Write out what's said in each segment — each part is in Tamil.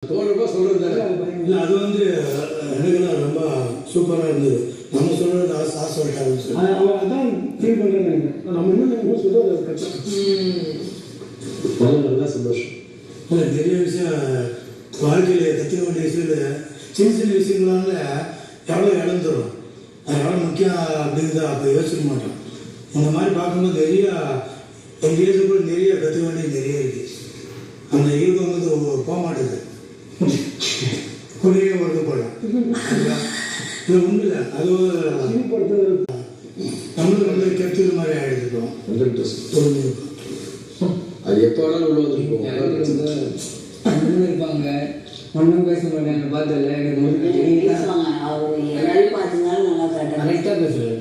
தோணுப்பா சொல்கிறது தானே. இல்லை அது வந்து எனக்குலாம் ரொம்ப சூப்பராக இருந்தது. நம்ம சொல்கிறது ஆசை சொல்லிட்டாங்கன்னு சொல்லி அதான் ஃபீல் பண்ணுறேன். நம்ம இன்னும் சொல்கிறது நல்லா சந்தோஷம். இல்லை நிறைய விஷயம் வாழ்க்கையில் கற்றுக்க வேண்டிய விஷயத்தில் சின்ன சின்ன விஷயங்களால எவ்வளோ இழந்துடும். அது எவ்வளோ முக்கியம் அப்படிங்கிறத அப்போ யோசிக்க மாட்டோம். இந்த மாதிரி பார்க்கும்போது நிறையா எங்கள் ஏஜ் கூட நிறைய கற்றுக்க வேண்டியது நிறைய இருக்குது. அந்த ஈர்ப்பு வந்து போக மாட்டேது. கூடயே ஒர்க்கு போடலாம். இது ஒன்றும் இல்லை. அது நம்மளுக்கு வந்து கெடுத்தது மாதிரி ஆகிடுதுட்டோம். அது எப்போ வேணாலும் உள்ள வந்துருக்கோம். இருப்பாங்க ஒன்றும் பேச மாட்டாங்க. பார்த்ததில்ல எனக்கு கரெக்டாக பேசுவேன்.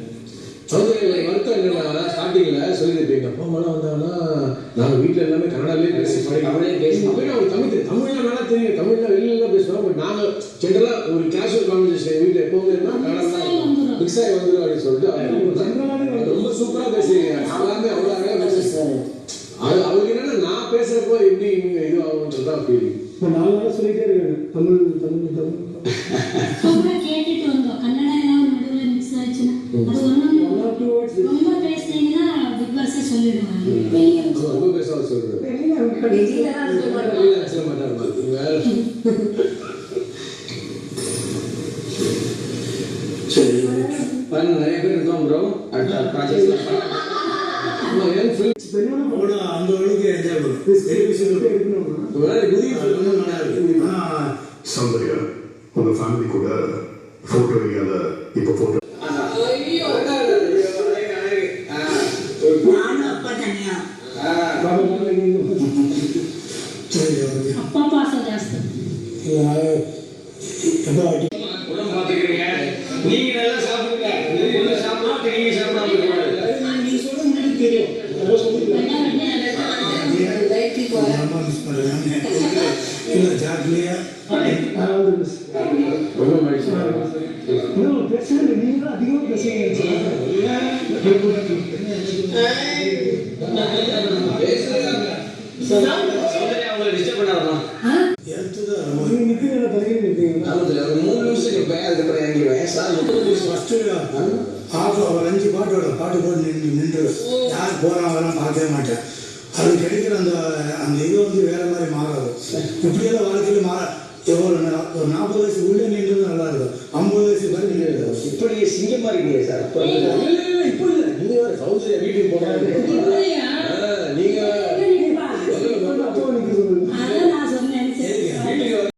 சௌந்தர்யா வருத்தம் என்னன்னா ஸ்டார்டிங்கில் சொல்லியிருப்பீங்க அப்பா அம்மாலாம் வந்தாங்கன்னா நாங்கள் வீட்டில் எல்லாமே கன்னடாலே பேசி அப்படியே பேசுவோம். அப்படின்னா அவங்க தமிழ்லாம் நல்லா தெரியும். தமிழ்லாம் வெளியிலாம் பேசுவோம். பட் நாங்கள் ஜென்ரலாக ஒரு கேஷுவல் கான்வர்சேஷன் வீட்டில் எப்போவுமே இருந்தால் கன்னடா தான் மிக்ஸ் ஆகி வந்துடும் அப்படின்னு சொல்லிட்டு ரொம்ப சூப்பராக பேசுறீங்க. எல்லாமே அவ்வளோ அழகாக பேசுறேன். அது அவருக்கு என்னன்னா நான் பேசுகிறப்போ எப்படி இது ஆகுன்றது தான் ஃபீலிங். இப்போ 4 நாளாக சொல்லிகிட்டே இருக்காங்க தமிழ் தமிழ் தமிழ். கேட்டுட்டு வந்தோம். கன்னடா ஏதாவது நடுவில் மிக்ஸ் ஆச்சுன்னா அது ரொம்ப பேசுனீங்கன்னா பிக் பாஸே சொல்லிடுவாங்க. ரொம்ப பேசாத சொல்கிறேன் சொல்ல மாட்டாங்க. வேற சரி நிறைய பேர் இருக்கோம் ப்ரோ. அடுத்த ப்ராஜெக்ட் அவ்வளோ அந்த அளவுக்கு என்ஜாய் பண்ணும். சௌந்தர்யா உங்க ஃபேமிலி கூட போட்டோ எடுக்காத இப்போ போட்டோ அப்பா பாசம் ஜாஸ்தி. நீங்க நல்லா சாப்பிடுங்க. சாப்பிடலாம் நீங்க சாப்பிடாம நீ சொல்ல முடியாது தெரியும். ஜாக்கிரதையா பேசுறது நீங்க தான் அதிகமாக பேசுறீங்க. பாட்டு போட்டு நின்று யார் போறான் வரான் பார்க்கவே மாட்டேன். அது கிடைக்கிற அந்த அந்த இது வந்து வேற மாதிரி மாறாது. இப்படியெல்லாம் வாழ்க்கையில ஒரு 40 வயசு உள்ளே நின்றது நல்லா இருக்கும். 50 வயசு பேர் நின்று இப்படி சிங்கமா இருக்கீங்க சார். இப்போ இல்லை இப்போ இல்லை. நீங்க சௌந்தர்யா வீட்டுக்கு போறாங்க.